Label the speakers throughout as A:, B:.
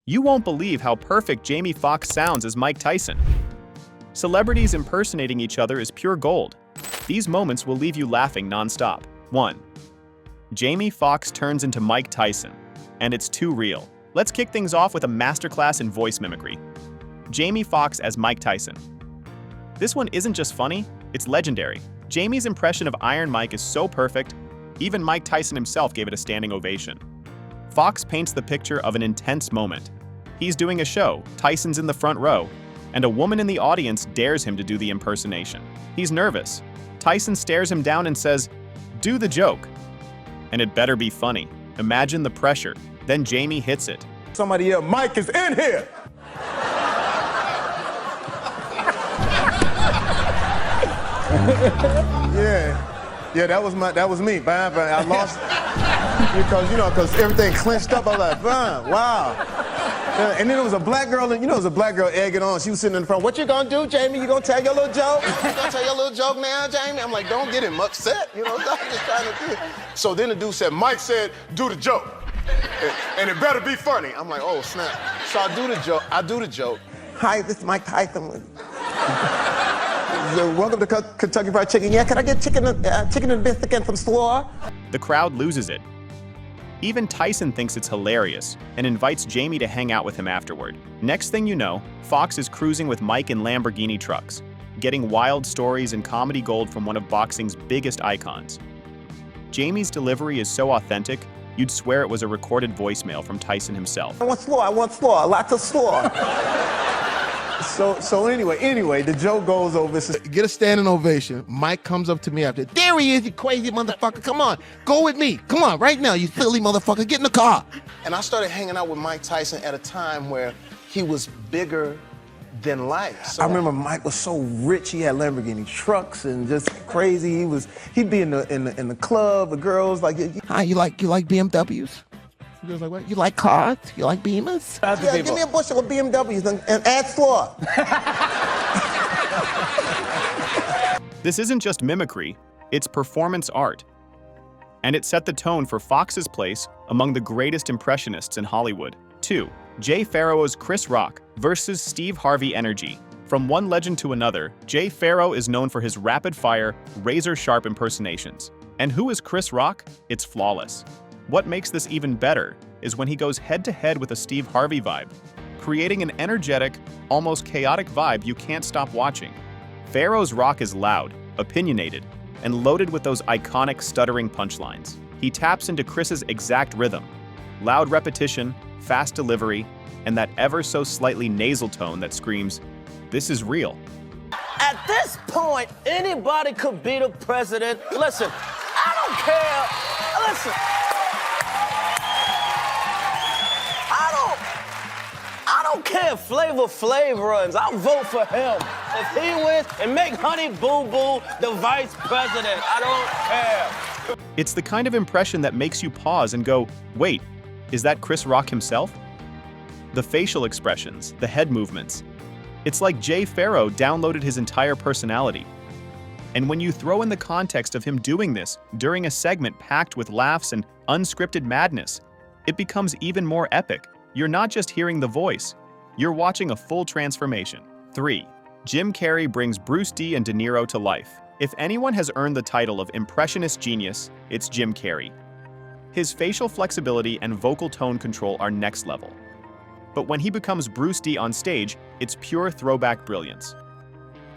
A: You won't believe how perfect Jamie Foxx sounds as Mike Tyson. Celebrities impersonating each other is pure gold. These moments will leave you laughing nonstop. 1. Jamie Foxx turns into Mike Tyson, and it's too real. Let's kick things off with a masterclass in voice mimicry. Jamie Foxx as Mike Tyson. This one isn't just funny, it's legendary. Jamie's impression of Iron Mike is so perfect, even Mike Tyson himself gave it a standing ovation. Foxx paints the picture of an intense moment. He's doing a show, Tyson's in the front row, and a woman in the audience dares him to do the impersonation. He's nervous. Tyson stares him down and says, "Do the joke." And it better be funny. Imagine the pressure. Then Jamie hits it.
B: Somebody yell, "Mike is in here!" Yeah, that was me. But I lost because everything clenched up. I was like, wow. And then there was a black girl, and egging on. She was sitting in the front. "What you gonna do, Jamie? You gonna tell your little joke? You gonna tell your little joke now, Jamie?" I'm like, "Don't get him upset, I'm just trying to do it." So then the dude said, "Mike said, do the joke. And it better be funny." I'm like, "Oh, snap." So I do the joke. "Hi, this is Mike Tyson. Welcome to Kentucky Fried Chicken. Yeah, can I get chicken and biscuit and some slaw?"
A: The crowd loses it. Even Tyson thinks it's hilarious and invites Jamie to hang out with him afterward. Next thing you know, Foxx is cruising with Mike in Lamborghini trucks, getting wild stories and comedy gold from one of boxing's biggest icons. Jamie's delivery is so authentic, you'd swear it was a recorded voicemail from Tyson himself.
B: I want slaw, lots of slaw." So anyway, the joke goes over.
C: Get a standing ovation. Mike comes up to me after. "There he is, you crazy motherfucker. Come on, go with me. Come on, right now, you silly motherfucker. Get in the car."
B: And I started hanging out with Mike Tyson at a time where he was bigger than life. So I remember Mike was so rich. He had Lamborghini trucks and just crazy. He'd be in the club. The girls like,
C: "Hi, you like BMWs?" The girls like, "What? You like cars? You like Beamers?"
B: "Yeah, give me a bushel of BMWs and add slaw."
A: This isn't just mimicry, it's performance art. And it set the tone for Foxx's place among the greatest impressionists in Hollywood. 2. Jay Pharoah's Chris Rock versus Steve Harvey energy. From one legend to another, Jay Pharoah is known for his rapid-fire, razor-sharp impersonations. And who is Chris Rock? It's flawless. What makes this even better is when he goes head-to-head with a Steve Harvey vibe, creating an energetic, almost chaotic vibe you can't stop watching. Pharoah's Rock is loud, opinionated, and loaded with those iconic stuttering punchlines. He taps into Chris's exact rhythm, loud repetition, fast delivery, and that ever so slightly nasal tone that screams, "This is real."
D: At this point, anybody could be the president. Listen, I don't care. Listen. I don't care if Flavor Flav runs. I'll vote for him. If he wins, and make Honey Boo Boo the vice president. I don't care.
A: It's the kind of impression that makes you pause and go, wait, is that Chris Rock himself? The facial expressions, the head movements. It's like Jay Pharoah downloaded his entire personality. And when you throw in the context of him doing this during a segment packed with laughs and unscripted madness, it becomes even more epic. You're not just hearing the voice, you're watching a full transformation. 3. Jim Carrey brings Bruce Dee and De Niro to life. If anyone has earned the title of impressionist genius, it's Jim Carrey. His facial flexibility and vocal tone control are next level. But when he becomes Bruce Dee on stage, it's pure throwback brilliance.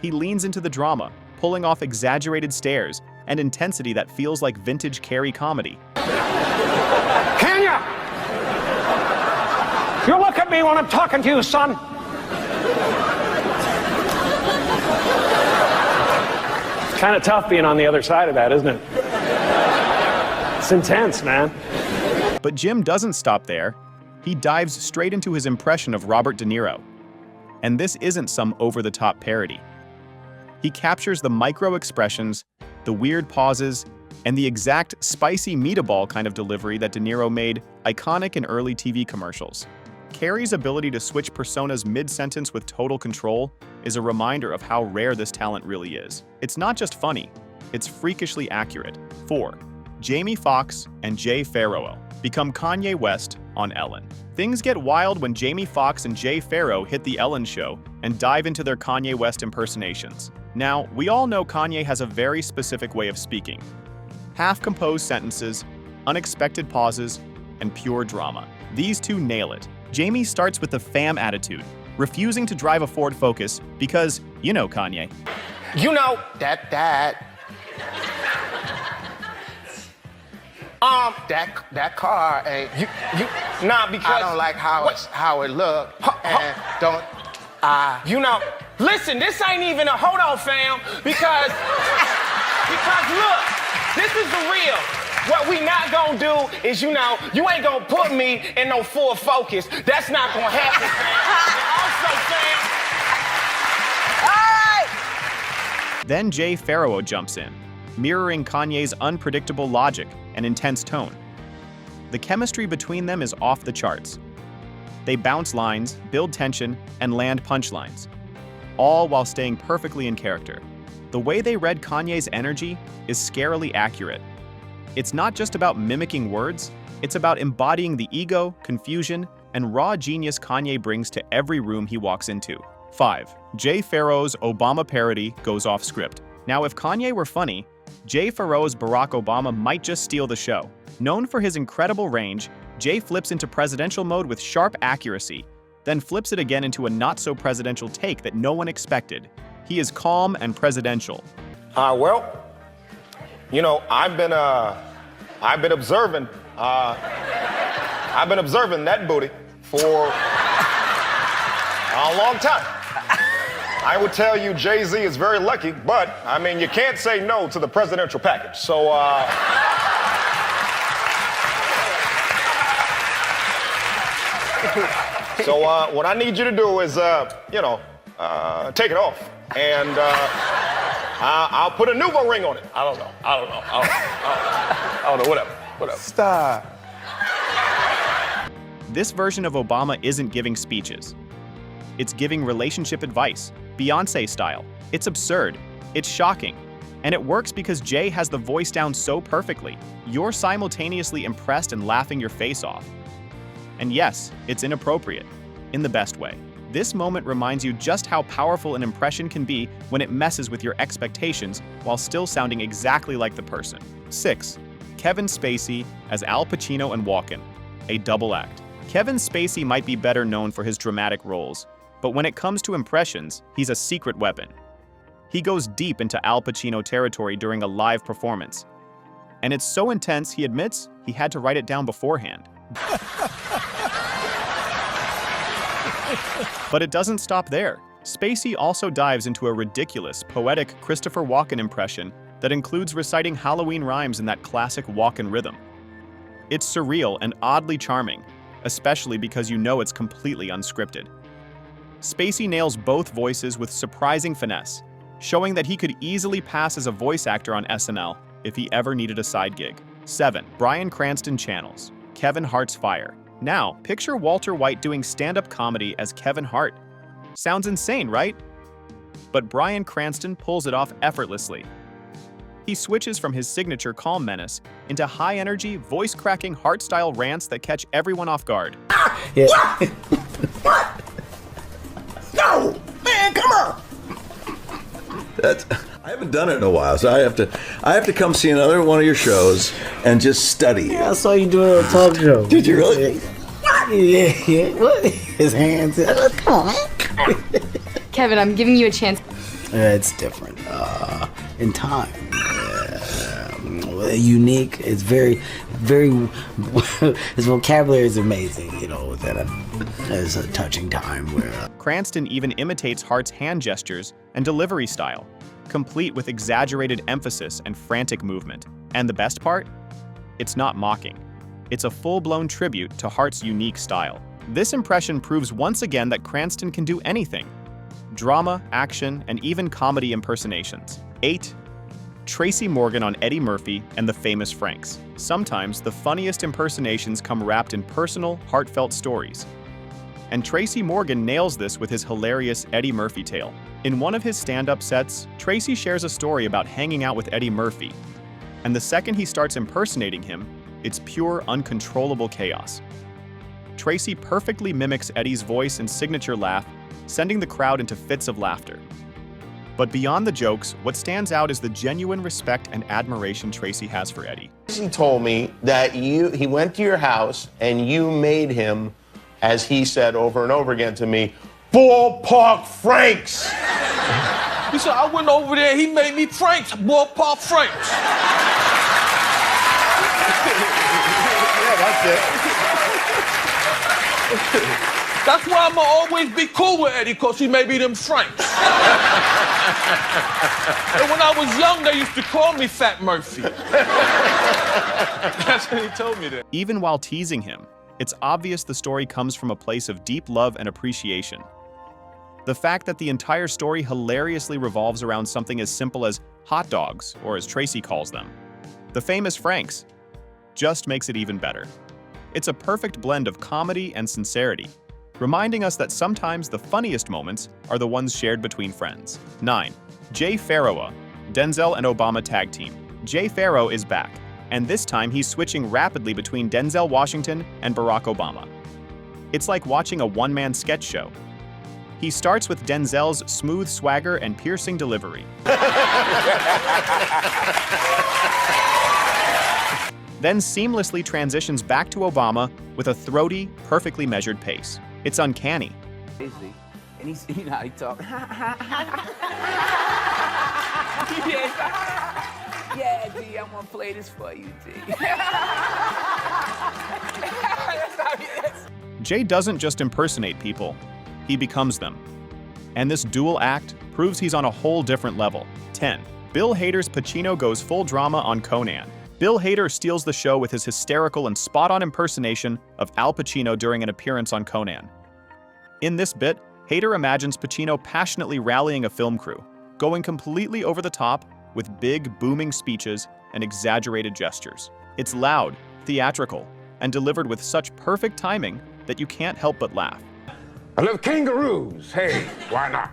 A: He leans into the drama, pulling off exaggerated stares and intensity that feels like vintage Carrey comedy.
E: Kenya! You look at me when I'm talking to you, son. It's kind of tough being on the other side of that, isn't it? It's intense, man.
A: But Jim doesn't stop there. He dives straight into his impression of Robert De Niro. And this isn't some over-the-top parody. He captures the micro-expressions, the weird pauses, and the exact spicy meatball kind of delivery that De Niro made iconic in early TV commercials. Carrey's ability to switch personas mid-sentence with total control is a reminder of how rare this talent really is. It's not just funny, it's freakishly accurate. 4. Jamie Foxx and Jay Pharoah become Kanye West on Ellen. Things get wild when Jamie Foxx and Jay Pharoah hit The Ellen Show and dive into their Kanye West impersonations. Now, we all know Kanye has a very specific way of speaking. Half-composed sentences, unexpected pauses, and pure drama. These two nail it. Jamie starts with the fam attitude, refusing to drive a Ford Focus because, you know Kanye.
F: You know, that car ain't, because I don't like how it look, and don't,
D: You know, listen, this ain't even a, hold on, fam, because look, this is the real. What we not gonna do is, you know, you ain't gonna put me in no Ford Focus. That's not gonna happen, fam. And also, fam.
A: Then Jay Pharoah jumps in, mirroring Kanye's unpredictable logic and intense tone. The chemistry between them is off the charts. They bounce lines, build tension, and land punchlines, all while staying perfectly in character. The way they read Kanye's energy is scarily accurate. It's not just about mimicking words, it's about embodying the ego, confusion, and raw genius Kanye brings to every room he walks into. 5. Jay Pharoah's Obama parody goes off script. Now, if Kanye were funny, Jay Pharoah's Barack Obama might just steal the show. Known for his incredible range, Jay flips into presidential mode with sharp accuracy, then flips it again into a not-so-presidential take that no one expected. He is calm and presidential.
F: Well, you know, I've been observing that booty for a long time. I would tell you Jay-Z is very lucky, but, I mean, you can't say no to the presidential package. So, what I need you to do is, take it off. And I'll put a Nuvo ring on it. I don't know, whatever.
B: Stop.
A: This version of Obama isn't giving speeches. It's giving relationship advice, Beyoncé style. It's absurd, it's shocking, and it works because Jay has the voice down so perfectly. You're simultaneously impressed and laughing your face off. And yes, it's inappropriate, in the best way. This moment reminds you just how powerful an impression can be when it messes with your expectations while still sounding exactly like the person. 6. Kevin Spacey as Al Pacino and Walken, a double act. Kevin Spacey might be better known for his dramatic roles, but when it comes to impressions, he's a secret weapon. He goes deep into Al Pacino territory during a live performance. And it's so intense, he admits he had to write it down beforehand. But it doesn't stop there. Spacey also dives into a ridiculous, poetic Christopher Walken impression that includes reciting Halloween rhymes in that classic Walken rhythm. It's surreal and oddly charming, especially because you know it's completely unscripted. Spacey nails both voices with surprising finesse, showing that he could easily pass as a voice actor on SNL if he ever needed a side gig. 7. Bryan Cranston channels Kevin Hart's fire. Now, picture Walter White doing stand-up comedy as Kevin Hart. Sounds insane, right? But Bryan Cranston pulls it off effortlessly. He switches from his signature calm menace into high-energy, voice-cracking Hart-style rants that catch everyone off guard.
G: Yeah. What? No! Man, come on!
H: I haven't done it in a while, so I have to come see another one of your shows and just study you.
G: I saw you doing a talk show.
H: Did you really?
G: Yeah. What? His hands. Come on, man.
I: Kevin, I'm giving you a chance.
G: It's different. In time. Unique. It's very, his vocabulary is amazing, you know, there's a touching time where...
A: Cranston even imitates Hart's hand gestures and delivery style, complete with exaggerated emphasis and frantic movement. And the best part? It's not mocking. It's a full-blown tribute to Hart's unique style. This impression proves once again that Cranston can do anything. Drama, action, and even comedy impersonations. 8. Tracy Morgan on Eddie Murphy and the Famous Franks. Sometimes the funniest impersonations come wrapped in personal, heartfelt stories. And Tracy Morgan nails this with his hilarious Eddie Murphy tale. In one of his stand-up sets, Tracy shares a story about hanging out with Eddie Murphy. And the second he starts impersonating him, it's pure, uncontrollable chaos. Tracy perfectly mimics Eddie's voice and signature laugh, sending the crowd into fits of laughter. But beyond the jokes, what stands out is the genuine respect and admiration Tracy has for Eddie.
J: He told me that he went to your house and you made him, as he said over and over again to me, Ballpark Franks.
D: He said, I went over there, he made me Franks, Ballpark Franks.
J: Yeah, that's it.
D: That's why I'ma always be cool with Eddie, because he made me them Franks. And when I was young, they used to call me Fat Murphy. That's when he told me that.
A: Even while teasing him, it's obvious the story comes from a place of deep love and appreciation. The fact that the entire story hilariously revolves around something as simple as hot dogs, or as Tracy calls them, the famous Franks, just makes it even better. It's a perfect blend of comedy and sincerity, reminding us that sometimes the funniest moments are the ones shared between friends. 9. Jay Pharoah, Denzel and Obama tag team. Jay Pharoah is back, and this time he's switching rapidly between Denzel Washington and Barack Obama. It's like watching a one-man sketch show. He starts with Denzel's smooth swagger and piercing delivery. Then seamlessly transitions back to Obama with a throaty, perfectly measured pace. It's uncanny.
K: And he's, you know how he talks. Yeah, D, I'm gonna play this for you, D. That's how he is.
A: Jay doesn't just impersonate people, he becomes them. And this dual act proves he's on a whole different level. 10. Bill Hader's Pacino goes full drama on Conan. Bill Hader steals the show with his hysterical and spot-on impersonation of Al Pacino during an appearance on Conan. In this bit, Hader imagines Pacino passionately rallying a film crew, going completely over the top with big, booming speeches and exaggerated gestures. It's loud, theatrical, and delivered with such perfect timing that you can't help but laugh.
L: I love kangaroos. Hey, why not?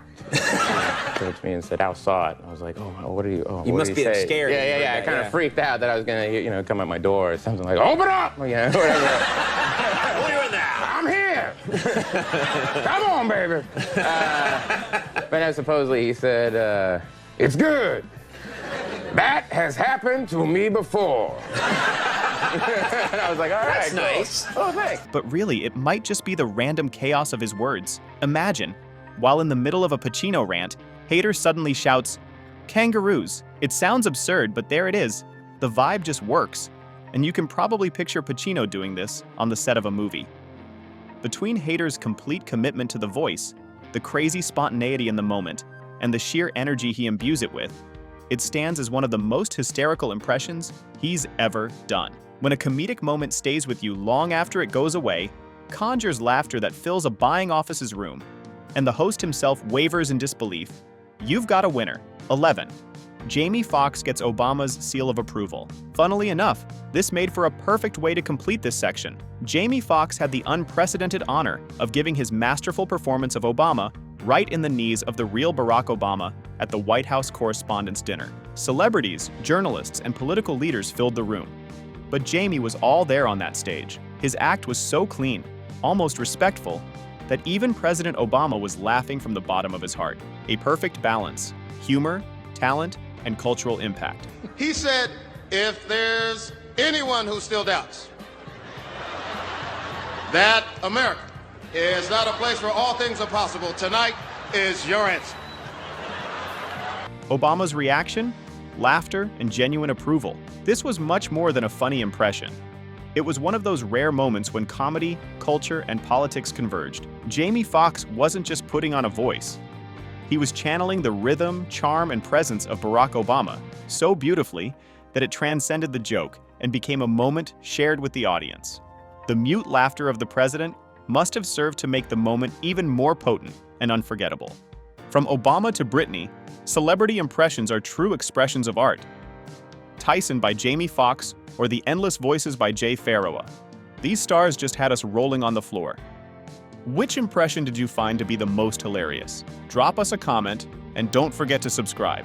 L: Came to me and said, outside. I was like, oh, what are you? Oh,
K: You
L: what
K: must
L: did he
K: be
L: say?
K: scared.
L: Yeah. I kind of freaked out that I was gonna, come at my door or something like, open up, whatever.
J: What are you in there?
L: I'm here. Come on, baby. But then supposedly he said, it's good. That has happened to me before. And I was like, all right,
J: That's nice.
L: Cool. Oh, thanks.
A: But really, it might just be the random chaos of his words. Imagine, while in the middle of a Pacino rant, Hader suddenly shouts, "Kangaroos." It sounds absurd, but there it is. The vibe just works, and you can probably picture Pacino doing this on the set of a movie. Between Hader's complete commitment to the voice, the crazy spontaneity in the moment, and the sheer energy he imbues it with, it stands as one of the most hysterical impressions he's ever done. When a comedic moment stays with you long after it goes away, conjures laughter that fills a buying office's room, and the host himself wavers in disbelief, you've got a winner. 11. Jamie Foxx gets Obama's seal of approval. Funnily enough, this made for a perfect way to complete this section. Jamie Foxx had the unprecedented honor of giving his masterful performance of Obama right in the knees of the real Barack Obama at the White House Correspondents' Dinner. Celebrities, journalists, and political leaders filled the room. But Jamie was all there on that stage. His act was so clean, almost respectful, that even President Obama was laughing from the bottom of his heart. A perfect balance: humor, talent, and cultural impact.
M: He said, if there's anyone who still doubts that America is not a place where all things are possible, tonight is your answer.
A: Obama's reaction? Laughter and genuine approval. This was much more than a funny impression. It was one of those rare moments when comedy, culture, and politics converged. Jamie Foxx wasn't just putting on a voice. He was channeling the rhythm, charm, and presence of Barack Obama so beautifully that it transcended the joke and became a moment shared with the audience. The mute laughter of the president must have served to make the moment even more potent and unforgettable. From Obama to Britney, celebrity impressions are true expressions of art. Tyson by Jamie Foxx or The Endless Voices by Jay Pharoah. These stars just had us rolling on the floor. Which impression did you find to be the most hilarious? Drop us a comment and don't forget to subscribe.